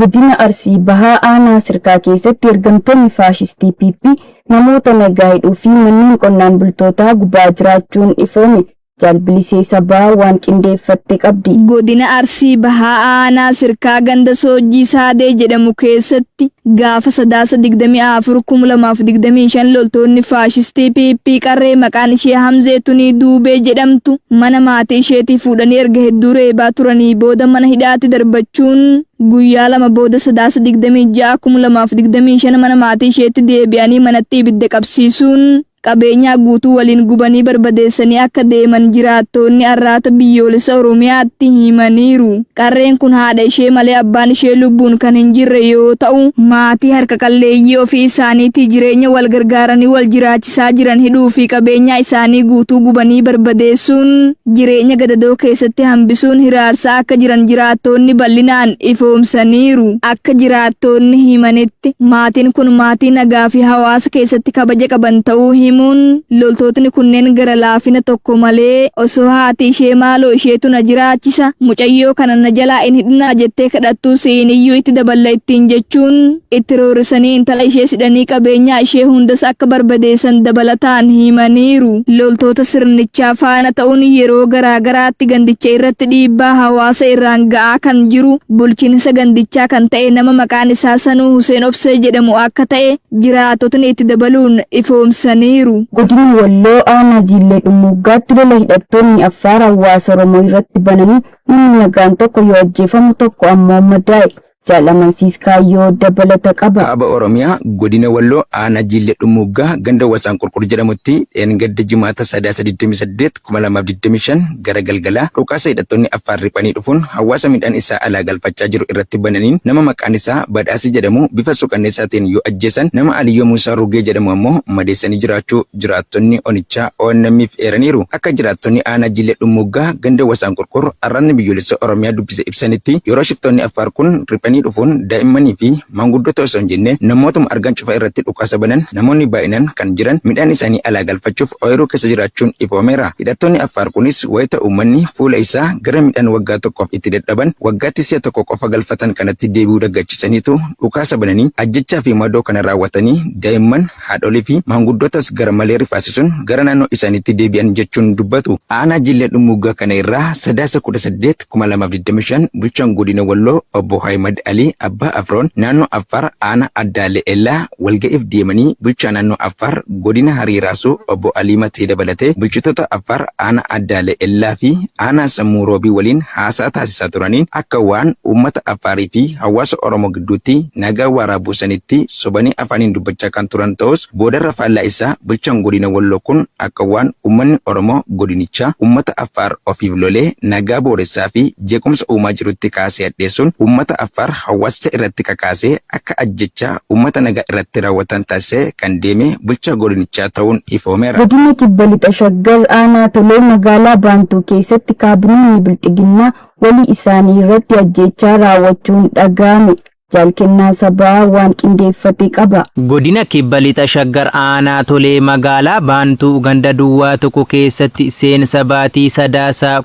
Godina Arsii Bahaa Aanaa Sirkaa keessatti ergamtoonni faashistii PP namoota nagaa hidhuu fi manneen qonnaan bultootaa gubaa jiraachuun ifoome. Jalbilisee sabaa waan qindeeffatte qabdi. Godina Arsii Bahaa Aanaa Sirkaa ganda Soojjii Saadee jedhamu keessatti gaafa 3/4/2025 loltoonni faashistii PP qarree maqaan ishee Hamzeetunii Duubee jedhamtu mana maatii isheetii fuudhanii erga hedduu reebaa turanii booda mana hidhaatti darbachuun guyyaa 2 booda 3/26/2025 mana maatii isheetti deebi'anii manatti ibidda qabsiisuun qabeenya guutuu waliin gubanii barbadeessanii akka deeman jiraattonni arraata biyyoolessa Oromiyaatti himaniiru. Qarreen kun haadha ishee malee abbaan ishee lubbuun kan hin jirre yoo ta'u, maatii harka qalleeyyii ofii isaaniitii jireenya wal gargaaranii wal jiraachisaa jiran hidhuu fi qabeenya isaanii guutuu gubanii barbadeessuun jireenya gadadoo keessatti hambisuun hiraarsaa akka jiran jiraattonni bal'inaan ifoomsaniiru. Akka jiraattonni himanitti maatiin kun maatii nagaa fi hawaasa keessatti kabaja qaban ta'uu loltootni kunneen gara laafina tokko malee osoo haati ishee maaloo isheetu na jiraachisa mucayyoo kana na jalaa hin hidhinaa jettee kadhattuu seeniyyuu itti daballa ittiin jechuun itti roorisanii intala ishee sidhanii qabeenyaa ishee hundas akka barbadeessan dabalataan himaniiru. Loltoota sirnichaa faana ta'uun yeroo garaagaraatti gandicha irratti dhiibbaa hawaasa irraan ga'aa kan jiru bulchiinsa gandichaa kan ta'e nama maqaan isaa Sanuu Huseen Obsee jedhamu akka ta'e jiraattotni itti dabaluun ifoomsanii. Godina Walloo Aanaa Jillee Dhumuggaatti lola hidhattoonni Affaar hawaasa Oromoo irratti bananii namni nagaan tokko yoo ajjeefamu tokko ammoo madaa'e. Jaalamansiis kaayyoo dabalata qaba. Kaaba Oromiyaa godina Walloo Aanaa Jillee Dhumuggaa ganda Wasaan Qurqur jedhamutti gadda jimaata 3/28/2025 gara galgalaa dhukaasa hidhattoonni Affaar riphanii dhufuun hawaasa midhaan isaa alaa galfachaa jiru irratti bananiin nama maqaan isaa Badhaasii jedhamu bifa suukanneessaatiin yoo ajjeesan nama Aliyyoo Muusaa Rugee jedhamu ammoo madeessanii jiraachuu jiraattonni onichaa ONM'if eeraniiru. Akka jiraattonni Aanaa Jillee Dhumuggaa ganda Wasaan Qurqur arraanni biyyoolessa Oromiyaa dubbise ibsanitti yeroo shiftoonni Affaar kun dhufuun daa'immanii fi maanguddoota osoo hin jenne namootuma argan cufa irratti dhukaasa banan namoonni baay'inaan kan jiran midhaan isaanii alaa galfachuuf ooyiruu keessa jiraachuun ifoomeera. Hidhattoonni Affaar kunis wayita uummanni fuula isaa gara midhaan waggaa tokkoof itti dadhaban waggaatti si'a tokko qofa galfatan kanatti deebi'uu daggachiisaniitu dhukaasa bananii ajjechaa fi madoo kana raawwatanii daa'imman haadholii fi maanguddootas gara malee rifaasisuun gara naannoo isaaniitti deebi'an jechuun dubbatu. Aanaa Jillee Dhumuggaa kana irraa 3/18/2025 bulchaan godina Walloo obbo Haimad Ali Abbaa Afroon naannoo Affaar Aanaa Addaalee Ellaa walga'iif deemanii bulchaa naannoo Affaar godina Hariiraasuu obbo Alii Matee dabalatee bulchitoota Affaar Aanaa Addaalee Ellaa fi Aanaa Sammuu Roobii waliin haasaa taasisaa turaniin akka waan uummata Affaarii fi hawaasa Oromoo gidduutti nagaa waaraa buusanitti sobanii afaaniin dubbachaa kan turan ta'us boodarra faallaa isaa bulchaan godina Walloo kun akka waan uummanni Oromoo godinichaa uummata Affaar ofiif lolee nagaa booressaa fi jeequmsa uumaa jirutti kaasee addeessuun uummata Affaar hawaasicha irratti kakaasee akka ajjechaa uummata nagaa irratti raawwatan taasisee kan deeme bulchaa godinichaa ta'uun ifoomeera. Godina Kibba Lixa Shaggar Aanaa Tolee magaalaa Baantuu keessatti kaabinoonni bilxiginnaa walii isaanii irratti ajjechaa raawwachuun dhaga'ame. Jalkennaa sabaa waan qindeeffate qaba. Godina Kibba Lixa Shaggar Aanaa Tolee magaalaa Baantuu ganda Duwwaa tokko keessatti seensa baatii Sadaasaa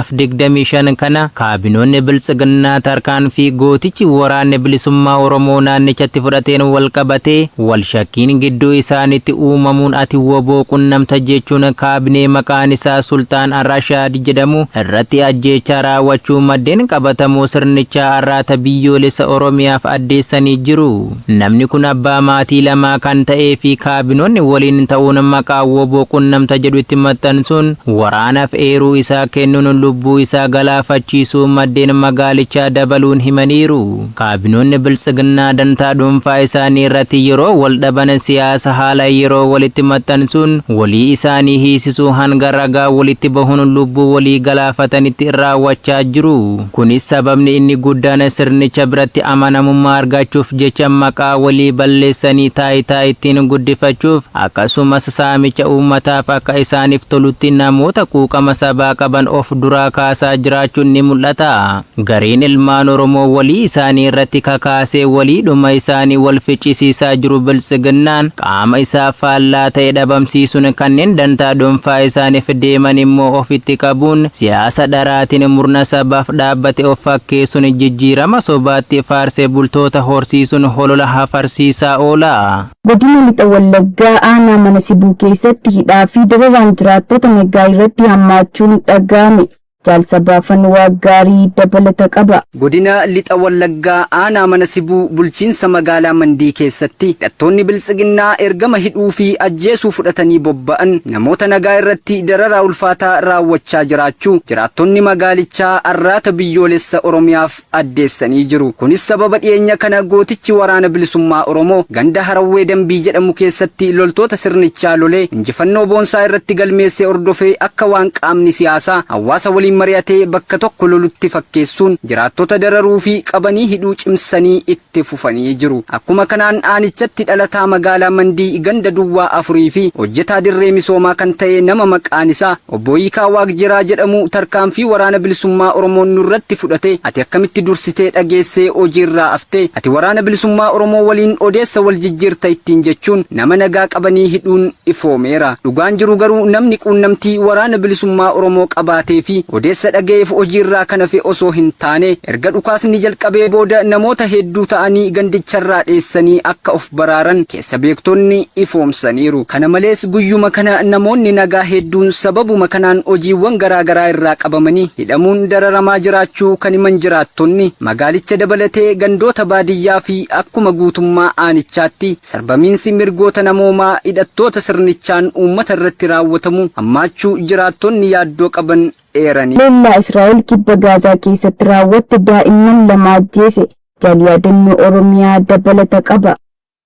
2025 kana kaabinoonni biltsiginnaa tarkaanfii gootichi waraanni bilisummaa Oromoo naannichatti fudhateen wal qabatee wal shakkiin gidduu isaaniitti uumamuun ati woboo qunnamta jechuun kaabinee maqaan isaa Sultaan Arrashaad jedhamu irratti ajjechaa raawwachuu maddeen qabatamoo sirnichaa arraata biyyoolessa Oromiyaa addeessanii jiru. Namni kun abbaa maatii lamaa kan ta'ee fi kaabinoonni waliin ta'uun maqaa woboo qunnamta jedhutti maxxansuun waraanaaf eeruu isaa kennuun lubbuu isaa galaafachiisuu maddeen magaalichaa dabaluun himaniiru. Kaabinoonni biltsiginnaa dantaa dhuunfaa isaanii irratti yeroo wal dhaban siyaasa haala yeroo walitti maxxansuun walii isaanii hiisisuu hanga ragaa walitti bahuun lubbuu walii galaafatanitti raawwachaa jiru. Kunis sababni inni guddaan sirnicha biratti amanamummaa argachuuf jecha maqaa walii balleessanii taayitaa ittiin guddifachuuf akkasumas saamicha uummataaf akka isaaniif tolutti namoota quuqama sabaa qaban of duraa kaasaa jiraachuun ni mul'ata. Gareen ilmaan Oromoo walii isaanii irratti kakaasee waliidhuma isaanii wal ficcisiisaa jiru biltsiginnaan qaama isaa faallaa ta'e dhabamsiisuun kanneen dantaa dhuunfaa isaaniif deeman immoo ofitti qabuun siyaasa dharaatiin murna sabaaf dhaabbate of fakkeessuun jijjiirama sobaatti faarsee bultoota horsiisuun holola hafarsiisaa oola. Godina lixa Wallaggaa aanaa mana Sibuu keessatti hidhaa fi dararaan jiraattota nagaa irratti hammaachuun dhaga'ame. Jaalsabaafan Waaggaarii dabalata qaba. Godina lixa Wallaggaa aanaa mana Sibuu bulchiinsa magaalaa Mandii keessatti hidhattoonni biltsiginnaa ergama hidhuu fi ajjeesuu fudhatanii bobba'an namoota nagaa irratti dararaa ulfaataa raawwachaa jiraachuu jiraattonni magaalichaa arraata biyyoolessa Oromiyaaf addeessanii jiru. Kunis sababa dhiyeenya kana gootichi waraana bilisummaa Oromoo ganda Harawwee Dambii jedhamu keessatti loltoota sirnichaa lolee injifannoo boonsaa irratti galmeessee ordofee akka waan qaamni siyaasaa hawaasa waliin mari'atee bakka tokko lolutti fakkeessuun jiraattota dararuu fi qabanii hidhuu cimsanii itti fufanii jiru. Akkuma kanaan aanichatti dhalataa magaalaa Mandii ganda Duwwaa 4 fi hojjetaa dirree misoomaa kan ta'e nama maqaan isaa obbo Hiikaa Waaqjiraa jedhamu tarkaanfii waraana bilisummaa Oromoo nurratti fudhate ati akkamitti dursitee dhageessee hojiirraa aftee ati waraana bilisummaa Oromoo waliin odeessa wal jijjiirta ittiin jechuun nama nagaa qabanii hidhuun ifoomeera. Dhugaan jiru garuu namni quunnamtii waraana bilisummaa Oromoo qabaatee fi odeessa dhaga'eef hojiirraa kana fe osoo hin taane erga dhukaasni jalqabee booda namoota hedduu ta'anii gandicharraa dheessanii akka of baraaran keessa beektonni ifoomsaniiru. Kana malees guyyuma kana namoonni nagaa hedduun sababuma kanaan hojiiwwan garaagaraa irraa qabamanii hidhamuun dararamaa jiraachuu kan himan jiraattonni magaalicha dabalatee gandoota baadiyyaa fi akkuma guutummaa aanichaatti sarbamiinsi mirgoota namoomaa hidhattoota sirnichaan uummata irratti raawwatamu hammaachuu jiraattonni yaaddoo qaban eerani. Lola Israa'el kibba Gaazaa keessatti raawwatte daa'imman lama ajjeese. Jaalyaadannoo Oromiyaa dabalata qaba.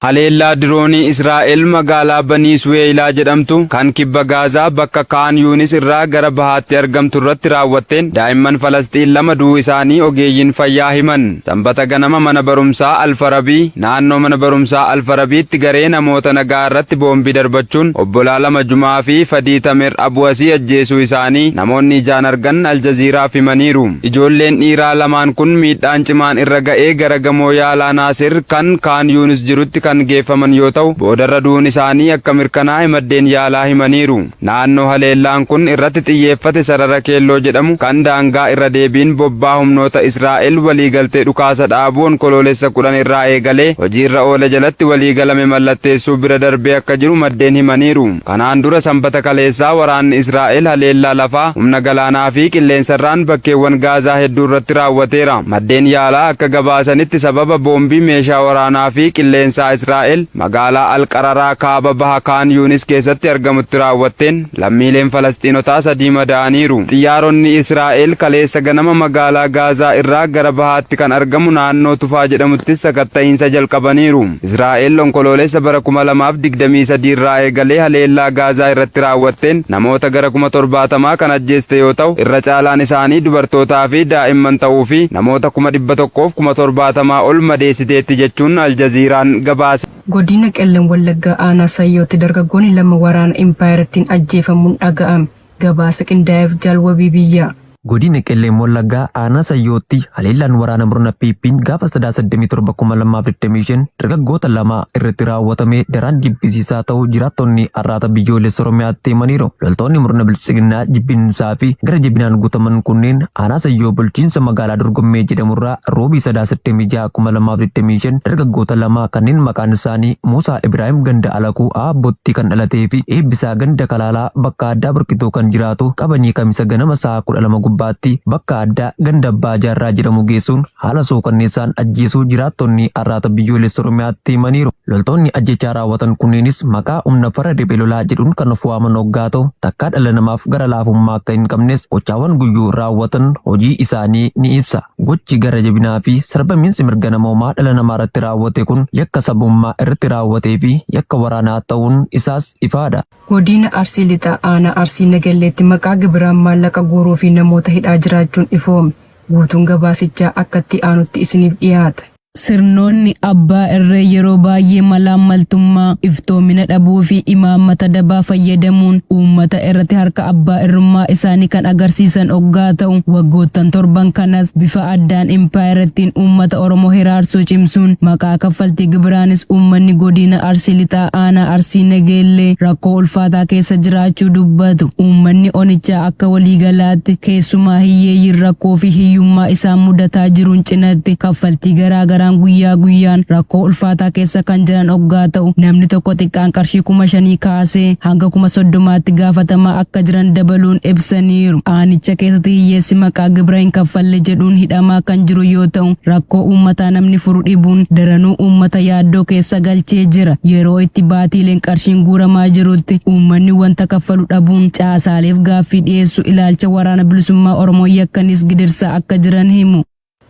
Haleellaa diroonii Israa'el magaalaa Banii Suweelaa jedhamtu kan kibba Gaazaa bakka Kaan Yuunis irraa gara bahaatti argamtu irratti raawwatteen daa'imman Falasxiin lama du'uu isaanii ogeeyyiin fayyaa himan. Sanbata ganama mana barumsaa Alfarabii naannoo mana barumsaa Alfarabiitti garee namoota nagaa irratti boombii darbachuun obbolaa lama Jumaa fi Fadii Tamer Abuwasii ajjeesuu isaanii namoonni ijaan argan Aljaziiraaf himaniiru. Ijoolleen dhiiraa lamaan kun miidhaan cimaan irra ga'ee gara gamoo yaalaa Naasir kan Kaan Yuunis jirutti kan geeffaman yoo ta'u boodarra du'uun isaanii akka mirkanaa'e maddeen yaalaa himaniiru. Naannoo haleellaan kun irratti xiyyeeffate sarara keelloo jedhamu kan daangaa irra deebiin bobbaa humnoota Israa'el waliigaltee dhukaasa dhaabuu onkoloolessa 10 irraa eegalee hojiirra oole jalatti waliigalame mallatteessuu bira darbee akka jiru maddeen himaniiru. Kanaan dura sanbata kaleessaa waraanni Israa'el haleellaa lafaa humna galaanaa fi qilleensarraan bakkeewwan Gaazaa hedduu irratti raawwateera. Maddeen yaalaa akka gabaasanitti sababa boombii meeshaa waraanaa fi qilleensaa Israa'el magaalaa Alqararaa kaaba baha Kaan Yuunis keessatti argamutti raawwatteen lammiileen Falasxiinotaa 3 madaa'aniiru. Xiyyaaronni Israa'el kaleessa ganama magaalaa Gaazaa irraa gara bahaatti kan argamu naannoo Tufaa jedhamutti sakatta'iinsa jalqabaniiru. Israa'el onkoloolessa bara 2023 irraa eegalee haleellaa Gaazaa irratti raawwatteen namoota gara 70,000 kan ajjeeste yoo ta'u irra caalaan isaanii dubartootaa fi daa'imman ta'uu fi namoota 100,070 ol madeessiteetti jechuun Aljaziiraan gabaase. Godina Qellem Wallaggaa aanaa Sayyootti dargaggoonni lama waraana Impaayerittiin ajjeefamuun dhaga'ame. Gabaasa qindaa'eef Jaalwabii biyyaa. Godina Qellem Wallaggaa aanaa Sayyootti haleellaan waraana murna Piippiin gaafa 87/2025 dargaggoota lama irratti raawwatame daraan jibbisiisaa ta'uu jiraattonni arraata biyyoolessa Oromiyaatti himaniiru. Loltoonni murna bilisiginaa jibbinsaa fi gara jibinaan guutaman kunneen aanaa Sayyoo bulchiinsa magaalaa Dorgommee jedhamurraa roobii 36/2025 dargaggoota lama kanneen maqaan isaanii Muusaa Ibraahim ganda Alakuu Aabbootti kan dhalatee fi Eebbisaa ganda Kalaalaa bakka addaa Burqitoo kan jiraatu qabanii kamisa ganama sa'a 12 gubbaatti bakka addaa ganda Abbaa Jaarraa jedhamu geessuun haala sookanneessaan ajjeesuu jiraattonni arraata biyyoolessa Oromiyaatti himaniiru. Loltoonni ajjechaa raawwatan kunneenis maqaa humna farra riphee lolaa jedhuun kan of waaman hoggaa ta'u takkaa dhala namaaf gara laafummaa akka hin qabnes gochaawwan guyyuu raawwatan hojii isaanii ni ibsa. Gochi gara jabinaa fi sarbamiinsi mirga namoomaa dhala namaa irratti raawwate kun yakka sabummaa irratti raawwatee fi yakka waraanaa ta'uun isaas ifaadha. Godina Arsii Lixaa aanaa Arsii Nagalleetti maqaa gibiraan maallaqa guuruu fi namoota hidhaa jiraachuun ifoome. Guutuun gabaasichaa akkatti aanutti isiniif dhiyaata. Sirnoonni abbaa irree yeroo baay'ee malaammaltummaa iftoomina dhabuu fi imaammata dabaa fayyadamuun uummata irratti harka abbaa irrummaa isaanii kan agarsiisan oggaa ta'u waggoottan torban kanas bifa addaan impaayerittiin uummata Oromoo hiraarsuu cimsuun maqaa kaffaltii gibiraanis uummanni godina Arsii Lixaa aanaa Arsii Nageellee rakkoo ulfaataa keessa jiraachuu dubbatu. Uummanni onichaa akka waliigalaatti keessumaa hiyyeeyyiin rakkoo fi hiyyummaa isaan mudataa jiruun cinatti kaffaltii garaagaraa daran guyyaa guyyaan rakkoo ulfaataa keessa kan jiran oggaa ta'u namni tokko xiqqaan qarshii 5,000 kaasee hanga 30,000tti gaafatamaa akka jiran dabaluun ibsaniiru. Aanicha keessatti hiyyeessi maqaa gibira hin kaffalle jedhuun hidhamaa kan jiru yoo ta'u rakkoo uummataa namni furu dhibuun daranuu uummata yaaddoo keessa galchee jira. Yeroo itti baatiileen qarshiin guuramaa jirutti uummanni wanta kaffalu dhabuun caasaaleef gaaffii dhiyeessu ilaalcha waraana bilisummaa Oromoo yakkanis gidirsaa akka jiran himu.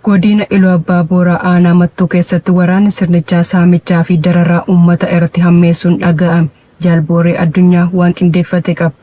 Godina Iluu Abbaa Booraa aanaa Mattuu keessatti waraanni sirnichaa saamichaa fi dararaa uummata irratti hammeessuun dhaga'ame. Jaalbooree addunyaa waan qindeeffate qaba.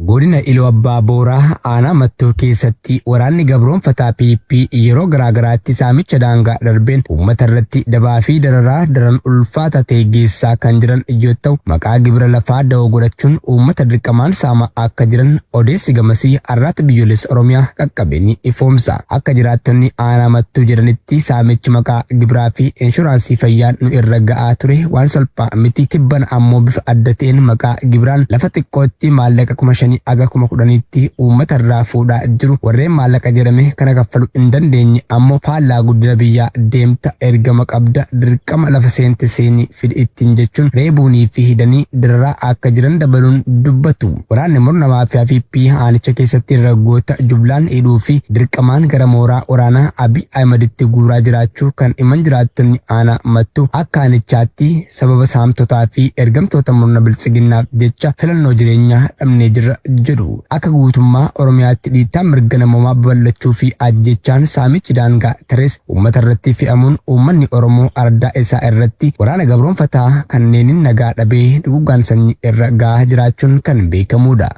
Godina Iluu Abbaa Booraa aanaa Mattuu keessatti waraanni gabroonfataa PP yeroo garaagaraatti saamicha daangaa darbeen uummata irratti dabaa fi dararaa daran ulfaata ta'e geessaa kan jiran yoo ta'u maqaa gibira lafaa da'oo godhachuun uummata dirqamaan saamaa akka jiran odeessi gamasii arraata biyyoolessa Oromiyaa qaqqabeenii ifoomsa. Akka jiraattonni aanaa Mattuu jedhanitti saamichi maqaa gibiraa fi inshuraansii fayyaan nu irra ga'aa ture waan salphaa miti. Tibban ammoo bifa adda ta'een maqaa gibiraan lafa xiqqootti maallaqa 5,000 aga 10,000tti uummata irraa fuudhaa jiru. Warreen maallaqa jedhame kana kaffaluu hin dandeenye ammoo faallaa guddina biyyaa deemta ergama qabda dirqama lafa seente seenii fidi ittiin jechuun reebuunii fi hidhanii dararaa akka jiran dabaluun dubbatu. Waraanni murna maafiyaa fi aanicha keessatti raggoota jublaan hidhuu fi dirqamaan gara mooraa waraanaa Abiy Ahmeditti guuraa jiraachuu kan himan jiraattonni aanaa Mattuu akka aanichaatti sababa saamtotaa fi ergamtoota murna biltsiginnaaf jecha filannoo jireenyaa dhabnee jirra jedhu. Akka guutummaa Oromiyaatti dhiittaan mirga namoomaa babal'achuu fi ajjechaan saamichi daangaa tarees uummata irratti fe'amuun uummanni Oromoo ardaa isaa irratti waraana gabroonfataa kanneeniin nagaa dhabee duguuggaan sanyii irra gahaa jiraachuun kan beekamudha.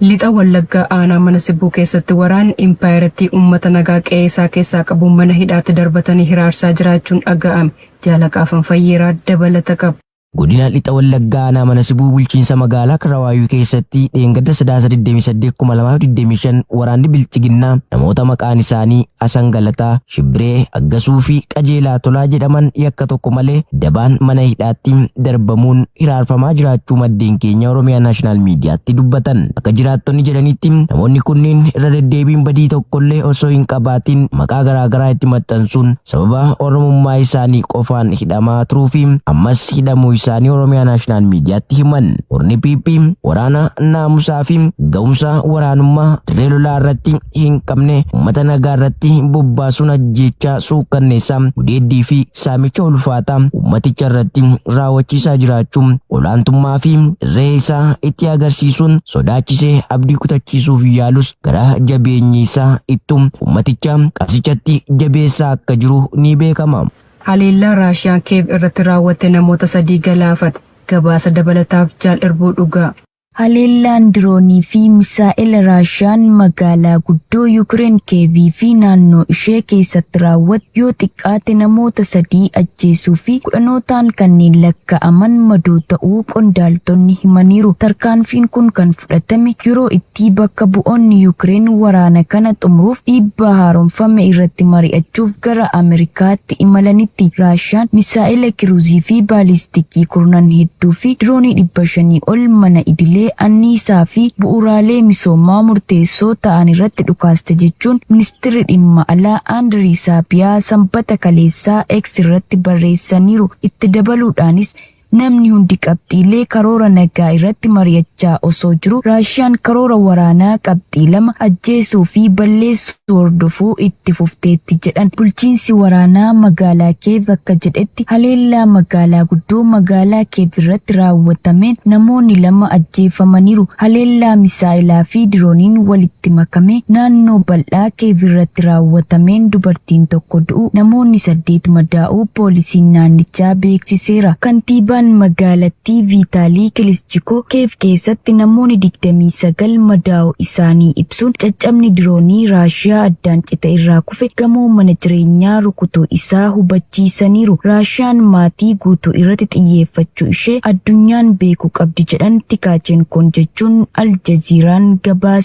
Lixa Wallaggaa aanaa mana Sibuu keessatti waraanni impaayeratti uummata nagaa qe'ee isaa keessaa qabuun mana hidhaatti darbatanii hiraarsaa jiraachuun dhaga'ame. Jaalaqaafan fayyeeraa dabalata qaba. Godina Lixa Wallaggaa aanaa mana Sibuu bulchiinsa magaalaa Karrawaayuu keessatti dheengadda 28/2025 waraanni bilchiginnaa namoota maqaan isaanii Asan Galataa, Shibree, Aggasuu fi Qajeelaa Tolaa jedhaman yakka tokko malee dabaan mana hidhaatti darbamuun hiraarfamaa jiraachuu maddeen keenya Oromiyaa Naashinaal Miidiyaatti dubbatan. Akka jiraattonni jedhanitti namoonni kunniin irra deddeebiin badii tokkollee osoo hin qabaatin maqaa garaagaraa itti maxxansuun sababa Oromummaa isaanii qofaan hidhamaa turuu fi ammas hidhamuu isaanii Oromiyaa Naashinaal Miidiyaatti himan. Warni PP waraana naamusaa fi ga'umsa waraanummaa dirree lolaa irratti hin qabne uummata nagaa irratti bobbaasuun ajjechaa suukkanneessaa gudeeddii fi saamicha ulfaataa uummaticha irratti raawwachiisaa jiraachuun olaantummaa fi dirree isaa itti agarsiisuun sodaachisee abdii kutachiisuuf yaalus gara jabeenyi isaa ittuu uummaticha qabsichatti jabeessaa akka jiru ni beekama. Haleellaa Raashiyaan Kiyev irratti raawwatte namoota 3 galaafate. Gabaasa dabalataaf Jaal Irbuu Dhugaa. Haleellaan diroonii fi misaa'ila Raashiyaan magaalaa guddoo Yukireen Kiyev fi naannoo ishee keessatti raawwatte yoo xiqqaate namoota 3 ajjeesuu fi kudhanootaan kanneen lakkaa'aman madoo ta'uu qondaaltonni himaniiru. Tarkaanfiin kun kan fudhatame yeroo itti bakka bu'oonni Yukireen waraana kana xumuruuf dhiibbaa haaromfame irratti mari'achuuf gara Ameerikaatti imalanitti. Raashiyaan misaa'ila kiruuzii fi baalistikii kurnan hedduu fi diroonii 500 ol mana idilee anniisaa fi bu'uuraalee misoomaa murteessoo ta'an irratti dhukaaste jechuun ministeerri dhimma alaa Andrii Saabiyaa sanbata kaleessaa X irratti barreessaniiru. Itti dabaluudhaanis namni hundi qabxiilee karoora nagaa irratti mari'achaa osoo jiru Raashiyaan karoora waraanaa qabxii 2 ajjeesuu fi balleessuu hordofuu itti fufteetti jedhan. Bulchiinsi waraanaa magaalaa Kiyev akka jedhetti haleellaa magaalaa guddoo magaalaa Kiyev irratti raawwatameen namoonni 2 ajjeefamaniiru. Haleellaa misaa'ilaa fi dirooniin walitti makame naannoo bal'aa Kiyev irratti raawwatameen dubartiin tokko du'u namoonni 8 madaa'uu poolisiin naannichaa beeksiseera. Kantiibaan magaalattii Viitaalii Kilischikoo Kiyev keessatti namoonni 29 madaa'uu isaanii ibsuun caccabni diroonii Raashiyaa addaan cite irraa kufe gamoo mana jireenyaa rukutuu isaa hubachiisaniiru. Raashiyaan maatii guutuu irratti xiyyeeffachuu ishee addunyaan beekuu qabdi jedhan Tikaachen kun jechuun Aljaziiraan gabaase.